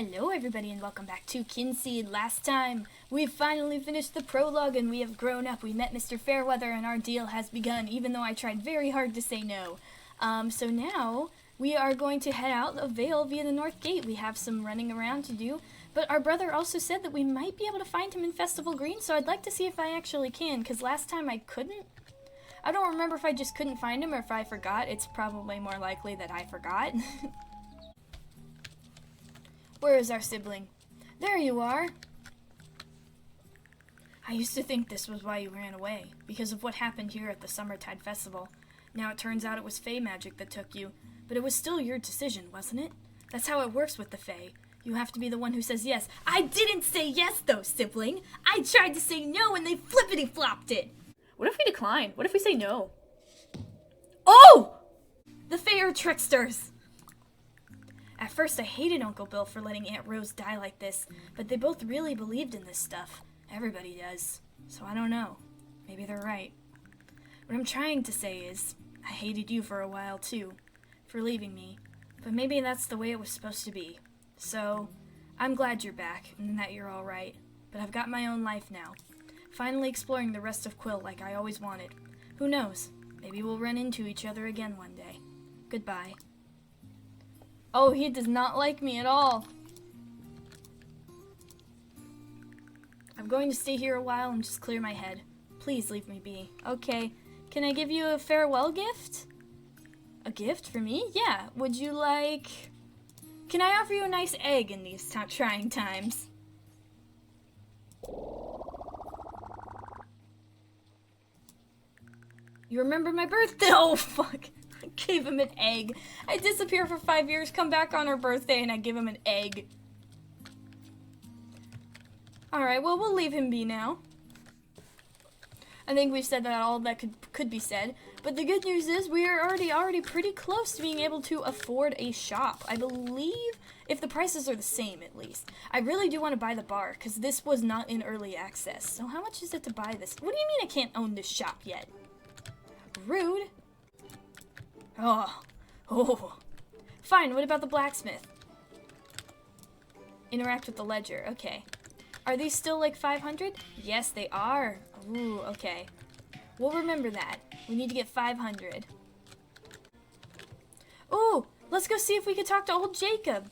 Hello everybody and welcome back to Kynseed. Last time, we finally finished the prologue and we have grown up. We met Mr. Fairweather and our deal has begun, even though I tried very hard to say no. So now, we are going to head out of Vale via the North Gate. We have some running around to do, but our brother also said that we might be able to find him in Festival Green, so I'd like to see if I actually can, because last time I couldn't. I don't remember if I just couldn't find him or if I forgot. It's probably more likely that I forgot. Where is our sibling? There you are! I used to think this was why you ran away, because of what happened here at the Summertide Festival. Now it turns out it was Fae magic that took you, but it was still your decision, wasn't it? That's how it works with the Fae. You have to be the one who says yes. I didn't say yes, though, sibling! I tried to say no and they flippity-flopped it! What if we decline? What if we say no? Oh! The Fae are tricksters! At first, I hated Uncle Bill for letting Aunt Rose die like this, but they both really believed in this stuff. Everybody does. So I don't know. Maybe they're right. What I'm trying to say is, I hated you for a while too, for leaving me, but maybe that's the way it was supposed to be. So, I'm glad you're back, and that you're alright, but I've got my own life now. Finally exploring the rest of Quill like I always wanted. Who knows? Maybe we'll run into each other again one day. Goodbye. Oh, he does not like me at all. I'm going to stay here a while and just clear my head. Please leave me be. Okay. Can I give you a farewell gift? A gift for me? Yeah. Would you like... Can I offer you a nice egg in these trying times? You remember my birthday? Oh, fuck. I gave him an egg. I disappear for 5 years, come back on her birthday, and I give him an egg. Alright, well, we'll leave him be now. I think we've said that all that could be said. But the good news is we are already pretty close to being able to afford a shop. I believe, if the prices are the same at least. I really do want to buy the bar, because this was not in early access. So how much is it to buy this? What do you mean I can't own this shop yet? Rude. Oh. Fine, what about the blacksmith? Interact with the ledger, okay. Are these still like 500? Yes, they are. Ooh, okay. We'll remember that. We need to get 500. Ooh, let's go see if we can talk to old Jacob.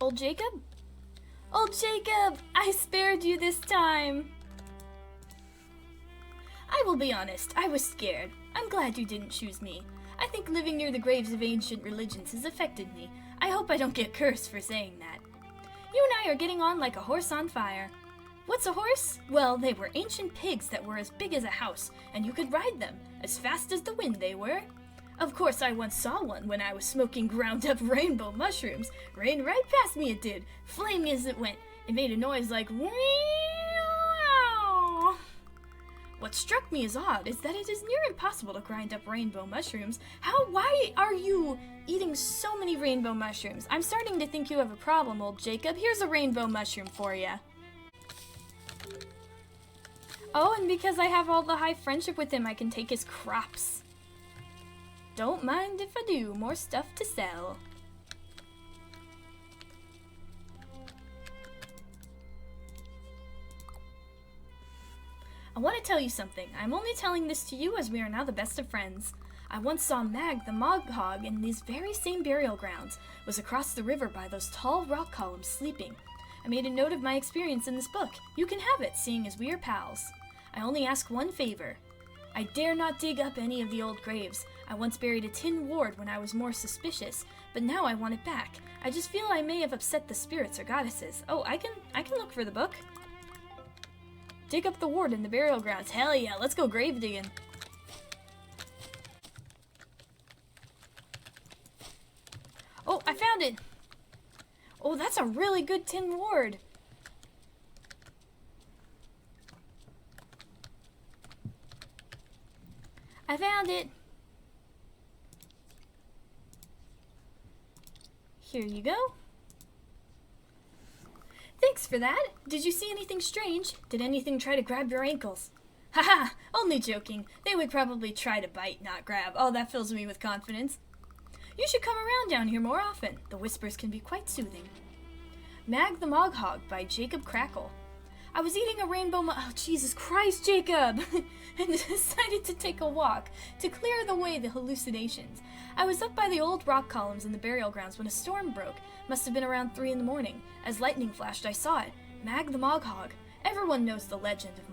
Old Jacob? Old Jacob, I spared you this time. I will be honest, I was scared. I'm glad you didn't choose me. I think living near the graves of ancient religions has affected me. I hope I don't get cursed for saying that. You and I are getting on like a horse on fire. What's a horse? Well, they were ancient pigs that were as big as a house, and you could ride them, as fast as the wind they were. Of course, I once saw one when I was smoking ground-up rainbow mushrooms. Rained right past me it did, flaming as it went. It made a noise like wee. What struck me as odd is that it is near impossible to grind up rainbow mushrooms. Why are you eating so many rainbow mushrooms? I'm starting to think you have a problem, old Jacob. Here's a rainbow mushroom for you. Oh, and because I have all the high friendship with him, I can take his crops. Don't mind if I do. More stuff to sell. I want to tell you something. I'm only telling this to you as we are now the best of friends. I once saw Mag the Moghog in these very same burial grounds, was across the river by those tall rock columns sleeping. I made a note of my experience in this book. You can have it, seeing as we are pals. I only ask one favor. I dare not dig up any of the old graves. I once buried a tin ward when I was more suspicious, but now I want it back. I just feel I may have upset the spirits or goddesses. Oh, I can look for the book. Dig up the ward in the burial grounds. Hell yeah, let's go grave digging. Oh, I found it. Oh, that's a really good tin ward. I found it. Here you go. Thanks for that. Did you see anything strange? Did anything try to grab your ankles? Haha, only joking. They would probably try to bite, not grab. Oh, that fills me with confidence. You should come around down here more often. The whispers can be quite soothing. Mag the Moghog by Jacob Crackle. I was eating a oh Jesus Christ, Jacob! And decided to take a walk to clear away the hallucinations. I was up by the old rock columns in the burial grounds when a storm broke. Must have been around 3 in the morning. As lightning flashed, I saw it. Mag the Moghog. Everyone knows the legend of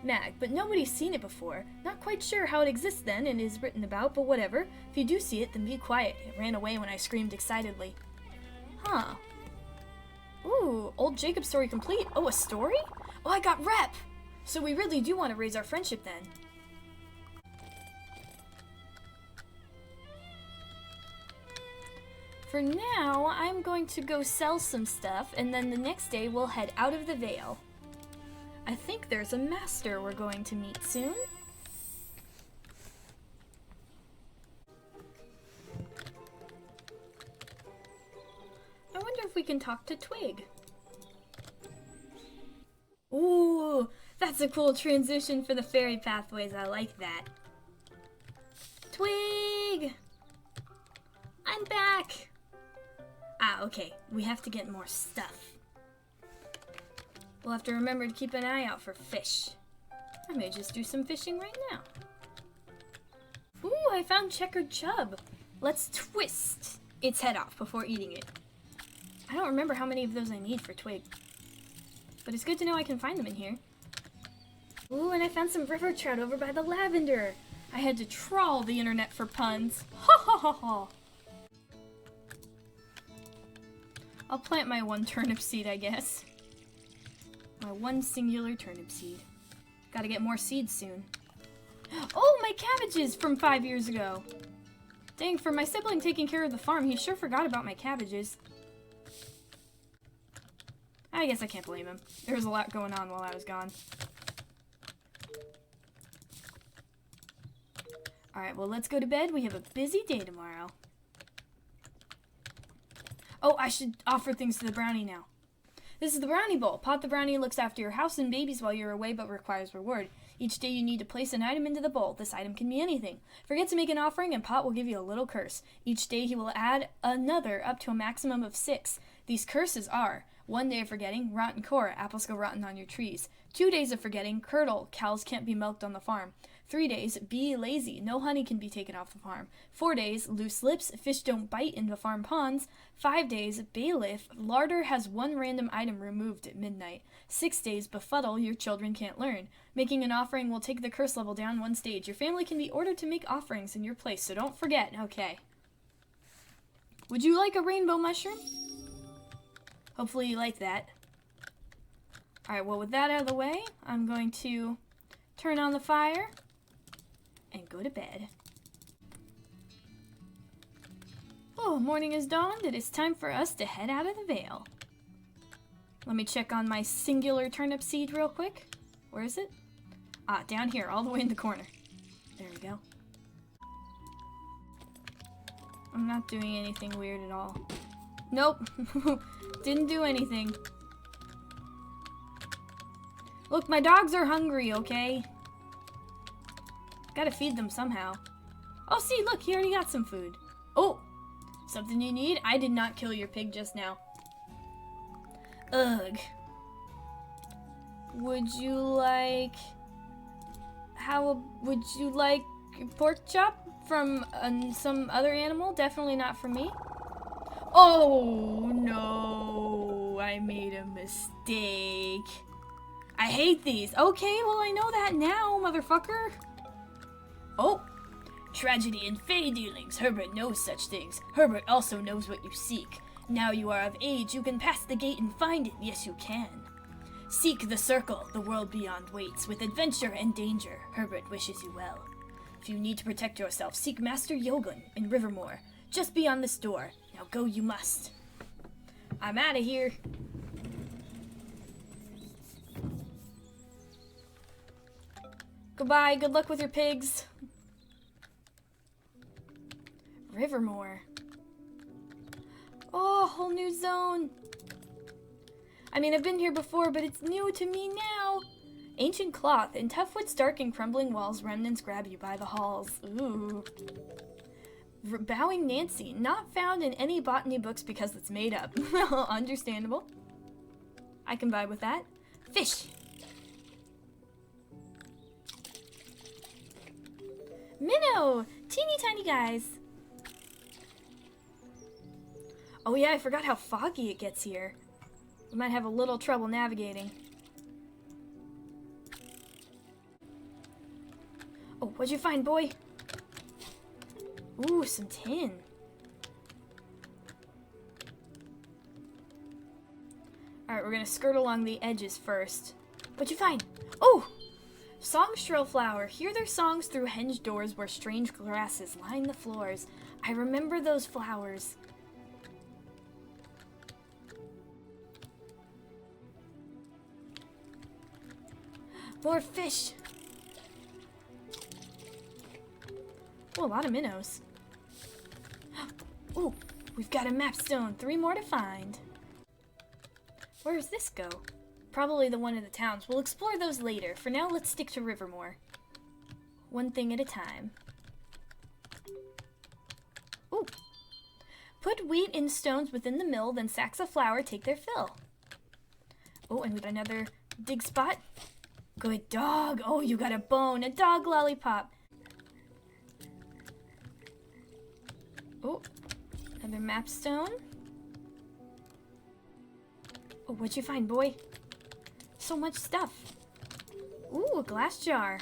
Mag, but nobody's seen it before. Not quite sure how it exists then and is written about, but whatever. If you do see it, then be quiet. It ran away when I screamed excitedly. Huh. Ooh, old Jacob story complete. Oh, a story? Oh, I got rep! So we really do want to raise our friendship then. For now, I'm going to go sell some stuff, and then the next day we'll head out of the Vale. I think there's a master we're going to meet soon. I wonder if we can talk to Twig. Ooh, that's a cool transition for the fairy pathways. I like that. Twig! I'm back! Ah, okay. We have to get more stuff. We'll have to remember to keep an eye out for fish. I may just do some fishing right now. Ooh, I found checkered chub. Let's twist its head off before eating it. I don't remember how many of those I need for Twig. But it's good to know I can find them in here. Ooh, and I found some river trout over by the lavender. I had to trawl the internet for puns. Ha ha ha ha. I'll plant my 1 turnip seed, I guess. My 1 singular turnip seed. Gotta get more seeds soon. Oh, my cabbages from 5 years ago. Dang, for my sibling taking care of the farm, he sure forgot about my cabbages. I guess I can't blame him. There was a lot going on while I was gone. Alright, well, let's go to bed. We have a busy day tomorrow. Oh, I should offer things to the brownie now. This is the brownie bowl. Pot the brownie looks after your house and babies while you're away, but requires reward. Each day you need to place an item into the bowl. This item can be anything. Forget to make an offering, and Pot will give you a little curse. Each day he will add another up to a maximum of 6. These curses are: 1 day of forgetting, rotten core, apples go rotten on your trees. 2 days of forgetting, curdle, cows can't be milked on the farm. 3 days, be lazy, no honey can be taken off the farm. 4 days, loose lips, fish don't bite in the farm ponds. 5 days, bailiff, larder has 1 random item removed at midnight. 6 days, befuddle, your children can't learn. Making an offering will take the curse level down 1 stage. Your family can be ordered to make offerings in your place, so don't forget. Okay. Would you like a rainbow mushroom? Hopefully you like that. Alright, well, with that out of the way, I'm going to turn on the fire and go to bed. Oh, morning has dawned. It is time for us to head out of the Vale. Let me check on my singular turnip seed real quick. Where is it? Ah, down here, all the way in the corner. There we go. I'm not doing anything weird at all. Nope. Didn't do anything. Look, my dogs are hungry, okay? Gotta feed them somehow. Oh, see, look, he already got some food. Oh, something you need? I did not kill your pig just now. Ugh. Would you like... would you like pork chop from some other animal? Definitely not from me. Oh, no. I made a mistake. I hate these. Okay, well, I know that now, motherfucker. Oh. Tragedy and fey dealings. Herbert knows such things. Herbert also knows what you seek. Now you are of age, you can pass the gate and find it. Yes, you can. Seek the circle. The world beyond waits. With adventure and danger, Herbert wishes you well. If you need to protect yourself, seek Master Yogun in Rivermoor, just beyond this door. Now go you must. I'm out of here. Goodbye, good luck with your pigs. Rivermoor. Oh, whole new zone. I mean, I've been here before, but it's new to me now. Ancient cloth. In tough wood's dark and crumbling walls, remnants grab you by the halls. Ooh. Bowing Nancy, not found in any botany books because it's made up. Understandable. I can vibe with that. Fish! Minnow! Teeny tiny guys. Oh yeah, I forgot how foggy it gets here. We might have a little trouble navigating. Oh, what'd you find, boy? Ooh, some tin. Alright, we're gonna skirt along the edges first. What'd you find? Oh! Songstrel flower. Hear their songs through hinged doors where strange grasses line the floors. I remember those flowers. More fish. Oh, a lot of minnows. Ooh, we've got a map stone. 3 more to find. Where does this go? Probably the one in the towns. We'll explore those later. For now, let's stick to Rivermoor. One thing at a time. Ooh. Put wheat in stones within the mill, then sacks of flour take their fill. Oh, and we got another dig spot. Good dog. Oh, you got a bone. A dog lollipop. Oh, another map stone. Oh, what'd you find, boy? So much stuff. Ooh, a glass jar.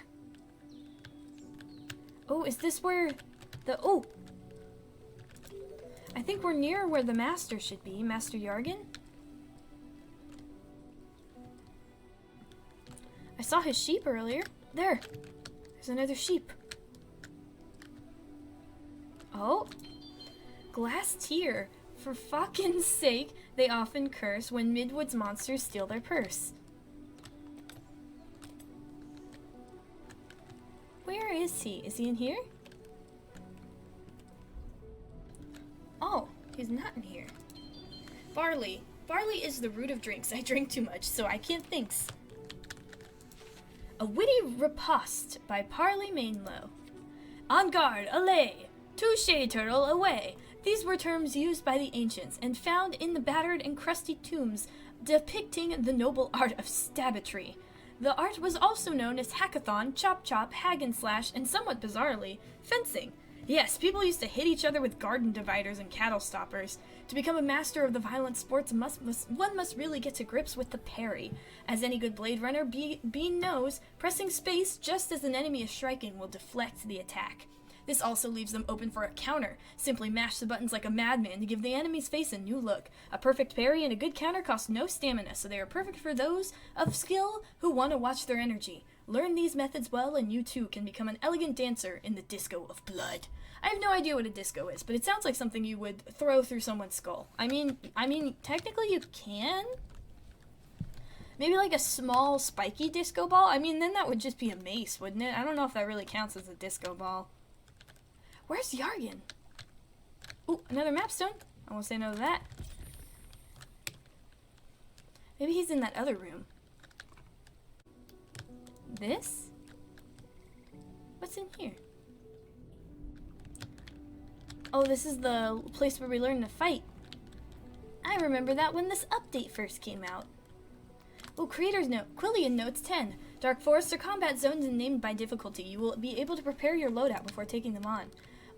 Oh, is this where the... Oh! I think we're near where the master should be. Master Yargan? I saw his sheep earlier. There. There's another sheep. Oh. Glass tier. For fucking sake, they often curse when Midwood's monsters steal their purse. Where is he? Is he in here? Oh, he's not in here. Barley. Barley is the root of drinks. I drink too much, so I can't think. A witty riposte by Parley Mainlow. On guard, allay! Touche, turtle, away! These were terms used by the ancients and found in the battered and crusty tombs depicting the noble art of stabbatry. The art was also known as hackathon, chop-chop, hag-and-slash, and somewhat bizarrely, fencing. Yes, people used to hit each other with garden dividers and cattle stoppers. To become a master of the violent sports, one must really get to grips with the parry. As any good Blade Runner Bean knows, pressing space just as an enemy is striking will deflect the attack. This also leaves them open for a counter. Simply mash the buttons like a madman to give the enemy's face a new look. A perfect parry and a good counter cost no stamina, so they are perfect for those of skill who want to watch their energy. Learn these methods well and you too can become an elegant dancer in the disco of blood. I have no idea what a disco is, but it sounds like something you would throw through someone's skull. I mean, technically you can. Maybe like a small spiky disco ball? I mean, then that would just be a mace, wouldn't it? I don't know if that really counts as a disco ball. Where's Yargan? Ooh, another map stone. I won't say no to that. Maybe he's in that other room. This? What's in here? Oh, this is the place where we learn to fight. I remember that when this update first came out. Oh, creator's note. Quillian notes 10. Dark forests are combat zones and named by difficulty. You will be able to prepare your loadout before taking them on.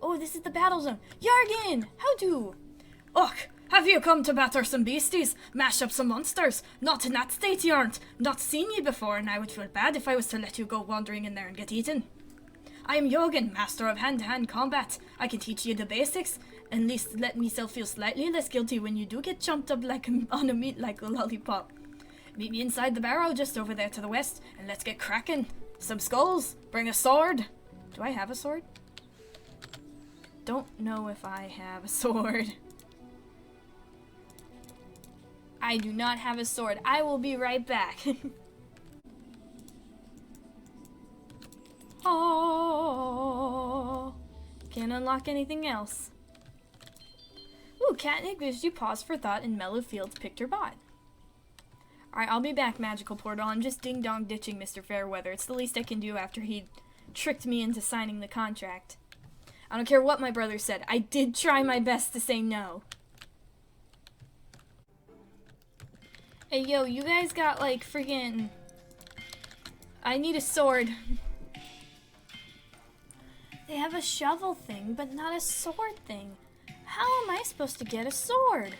Oh, this is the battle zone. Yargan! How do? Och, have you come to batter some beasties? Mash up some monsters? Not in that state you aren't. Not seen ye before, and I would feel bad if I was to let you go wandering in there and get eaten. I am Jorgen, master of hand-to-hand combat. I can teach you the basics, and at least let myself feel slightly less guilty when you do get chomped up like on a meat like a lollipop. Meet me inside the barrow just over there to the west, and let's get cracking. Some skulls. Bring a sword. Do I have a sword? Don't know if I have a sword. I do not have a sword. I will be right back. Oh, can't unlock anything else. Ooh, Catnip gives you pause for thought and Mellow Fields picked her bot. Alright, I'll be back, Magical Portal. I'm just ding-dong ditching Mr. Fairweather. It's the least I can do after he tricked me into signing the contract. I don't care what my brother said. I did try my best to say no. Hey, yo, you guys got, like, freaking... I need a sword. They have a shovel thing, but not a sword thing. How am I supposed to get a sword?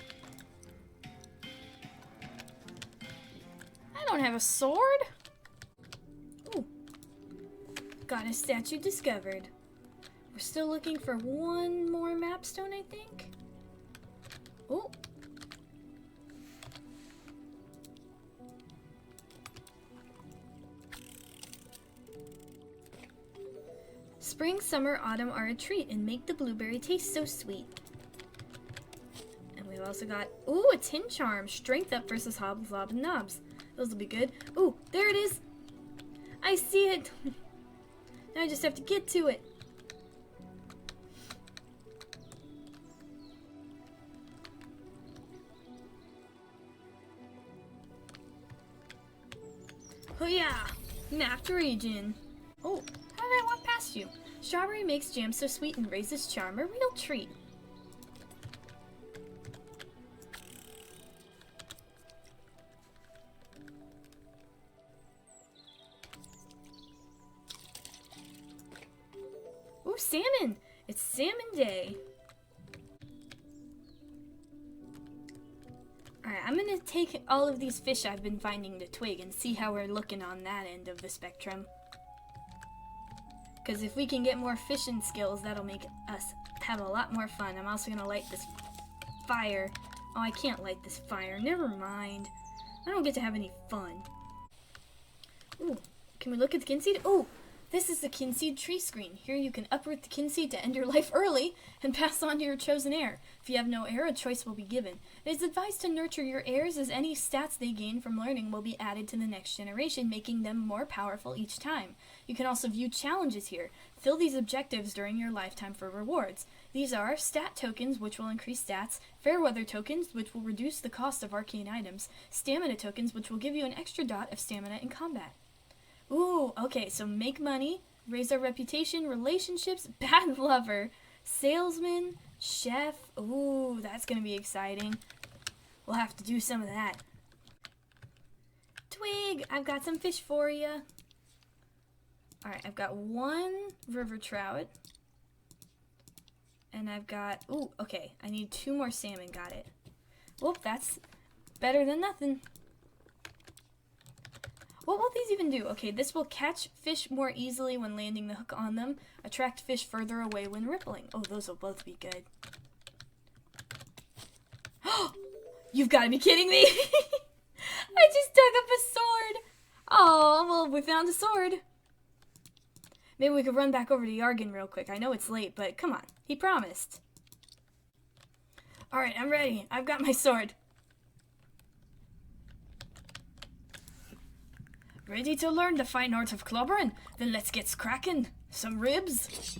I don't have a sword. Ooh. Got a statue discovered. We're still looking for one more mapstone, I think. Ooh. Spring, summer, autumn are a treat and make the blueberry taste so sweet. And we've also got, ooh, a tin charm. Strength up versus hobbles, lob, and knobs. Those will be good. Ooh, there it is. I see it. Now I just have to get to it. Oh yeah, mapped region. Oh, how did I walk past you? Strawberry makes jam so sweet and raises charm, a real treat. Ooh, salmon! It's salmon day. Alright, I'm gonna take all of these fish I've been finding to twig and see how we're looking on that end of the spectrum. Because if we can get more fishing skills, that'll make us have a lot more fun. I'm also gonna light this fire. Oh, I can't light this fire. Never mind. I don't get to have any fun. Ooh, can we look at the Kynseed? Oh, this is the Kynseed tree screen. Here you can uproot the Kynseed to end your life early and pass on to your chosen heir. If you have no heir, a choice will be given. It is advised to nurture your heirs, as any stats they gain from learning will be added to the next generation, making them more powerful each time. You can also view challenges here. Fill these objectives during your lifetime for rewards. These are stat tokens, which will increase stats, fair weather tokens, which will reduce the cost of arcane items, stamina tokens, which will give you an extra dot of stamina in combat. Ooh, okay, so make money, raise our reputation, relationships, bad lover, salesman, chef. Ooh, that's gonna be exciting. We'll have to do some of that. Twig, I've got some fish for you. Alright, I've got one river trout. And I've got, ooh, okay, I need 2 more salmon, got it. Well, that's better than nothing. What will these even do? Okay, this will catch fish more easily when landing the hook on them, attract fish further away when rippling. Oh, those will both be good. You've got to be kidding me! I just dug up a sword! Oh, well, we found a sword. Maybe we could run back over to Yargan real quick. I know it's late, but come on. He promised. Alright, I'm ready. I've got my sword. Ready to learn the fine art of clobbering? Then let's get cracking. Some ribs?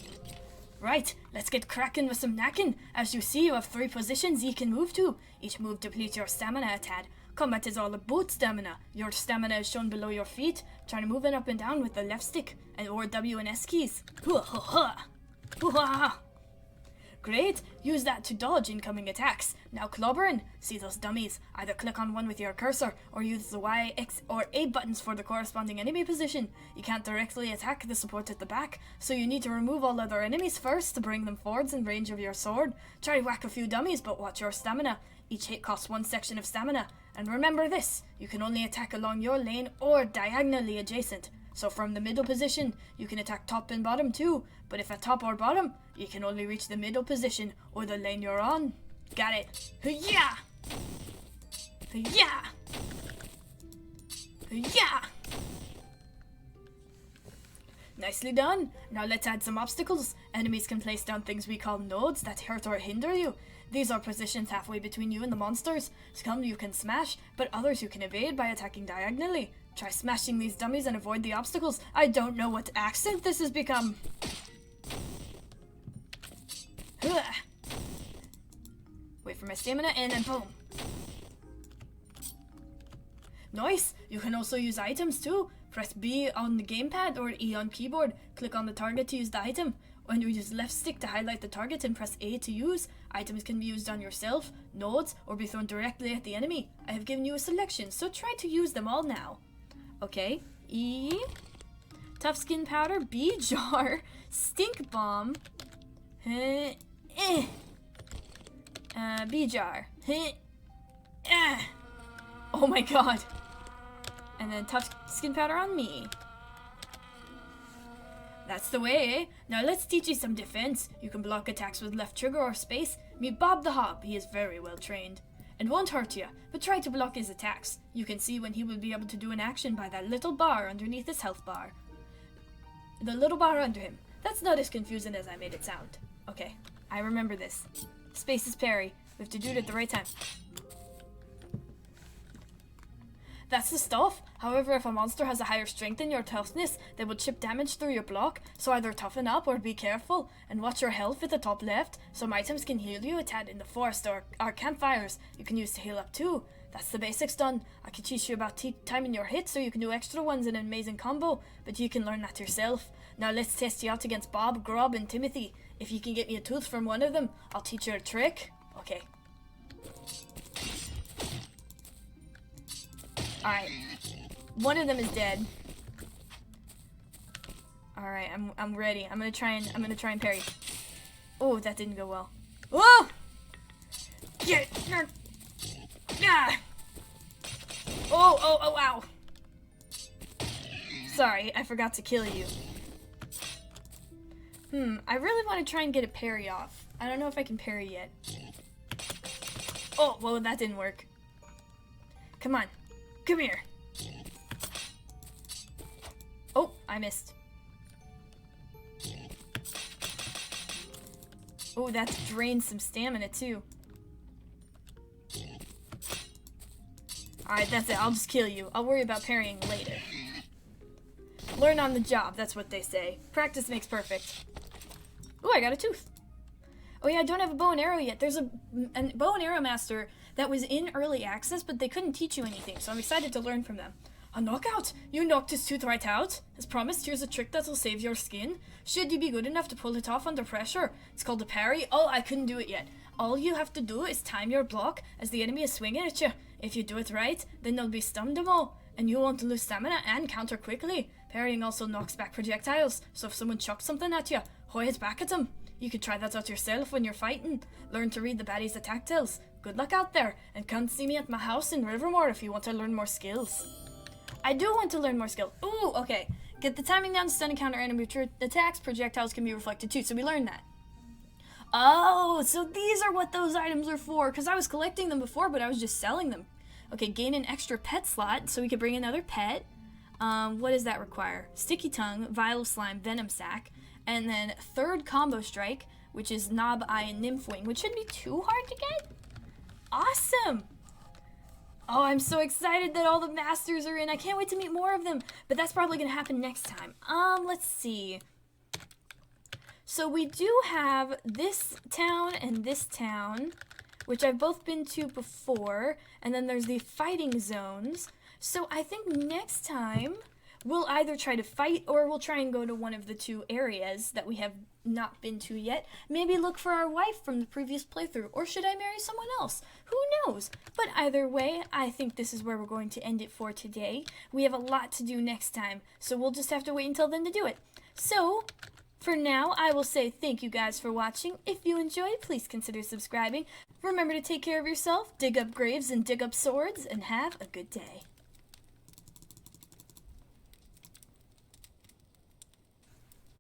Right, let's get cracking with some knacking. As you see, you have 3 positions you can move to. Each move depletes your stamina a tad. Combat is all about stamina. Your stamina is shown below your feet. Try to move it up and down with the left stick or W and S keys. Great, use that to dodge incoming attacks. Now clobbering. See those dummies? Either click on one with your cursor or use the Y, X, or A buttons for the corresponding enemy position. You can't directly attack the support at the back, so you need to remove all other enemies first to bring them forwards in range of your sword. Try to whack a few dummies, but watch your stamina. Each hit costs 1 section of stamina. And remember this, you can only attack along your lane or diagonally adjacent. So from the middle position, you can attack top and bottom too, but if at top or bottom, you can only reach the middle position or the lane you're on. Got it. Yeah. Yeah. Yeah. Nicely done. Now let's add some obstacles. Enemies can place down things we call nodes that hurt or hinder you. These are positions halfway between you and the monsters. Some you can smash, but others you can evade by attacking diagonally. Try smashing these dummies and avoid the obstacles. I don't know what accent this has become. Wait for my stamina and then boom. Nice! You can also use items too. Press B on the gamepad or E on keyboard. Click on the target to use the item. When you use left stick to highlight the target and press A to use, items can be used on yourself, nodes, or be thrown directly at the enemy. I have given you a selection, so try to use them all now. Okay, E, tough skin powder, B jar, stink bomb, B jar, oh my god, and then tough skin powder on me. That's the way, eh? Now let's teach you some defense. You can block attacks with left trigger or space. Meet Bob the Hob, he is very well trained. And won't hurt you, but try to block his attacks. You can see when he will be able to do an action by that little bar underneath his health bar. The little bar under him. That's not as confusing as I made it sound. Okay, I remember this. Space is parry. We have to do it at the right time. That's the stuff. However, if a monster has a higher strength than your toughness, they will chip damage through your block, so either toughen up or be careful. And watch your health at the top left. Some items can heal you a tad in the forest or campfires you can use to heal up too. That's the basics done. I can teach you about timing your hits so you can do extra ones in an amazing combo, but you can learn that yourself. Now let's test you out against Bob, Grub, and Timothy. If you can get me a tooth from one of them, I'll teach you a trick. Okay. Alright. One of them is dead. Alright, I'm ready. I'm gonna try and parry. Oh, that didn't go well. Whoa! Get ah! Oh, ow. Sorry, I forgot to kill you. I really want to try and get a parry off. I don't know if I can parry yet. Oh, well, that didn't work. Come on. Come here. Oh, I missed. Oh, that's drained some stamina too. Alright, that's it. I'll just kill you. I'll worry about parrying later. Learn on the job, that's what they say. Practice makes perfect. Oh, I got a tooth. Oh yeah, I don't have a bow and arrow yet. There's a bow and arrow master that was in early access, but they couldn't teach you anything, so I'm excited to learn from them. A knockout! You knocked his tooth right out. As promised, here's a trick that'll save your skin. Should you be good enough to pull it off under pressure? It's called a parry. Oh, I couldn't do it yet. All you have to do is time your block as the enemy is swinging at you. If you do it right, then they'll be stunned them all, and you won't lose stamina and counter quickly. Parrying also knocks back projectiles, so if someone chucks something at you, hoy it back at them. You could try that out yourself when you're fighting. Learn to read the baddies' attack tells. Good luck out there, and come see me at my house in Rivermoor if you want to learn more skills. I do want to learn more skills. Ooh, okay. Get the timing down to stun and counter enemy attacks. Projectiles can be reflected too, so we learned that. Oh, so these are what those items are for, because I was collecting them before, but I was just selling them. Okay, gain an extra pet slot, so we could bring another pet. What does that require? Sticky Tongue, Vial of Slime, Venom Sac, and then third combo strike, which is Knob Eye and Nymph Wing, which shouldn't be too hard to get. Awesome! Oh, I'm so excited that all the masters are in. I can't wait to meet more of them, but that's probably going to happen next time. Let's see. So we do have this town and this town, which I've both been to before, and then there's the fighting zones. So I think next time we'll either try to fight or we'll try and go to one of the two areas that we have not been to yet. Maybe look for our wife from the previous playthrough, or should I marry someone else? Who knows? But either way, I think this is where we're going to end it for today. We have a lot to do next time, so we'll just have to wait until then to do it. So, for now, I will say thank you guys for watching. If you enjoyed, please consider subscribing. Remember to take care of yourself, dig up graves and dig up swords, and have a good day.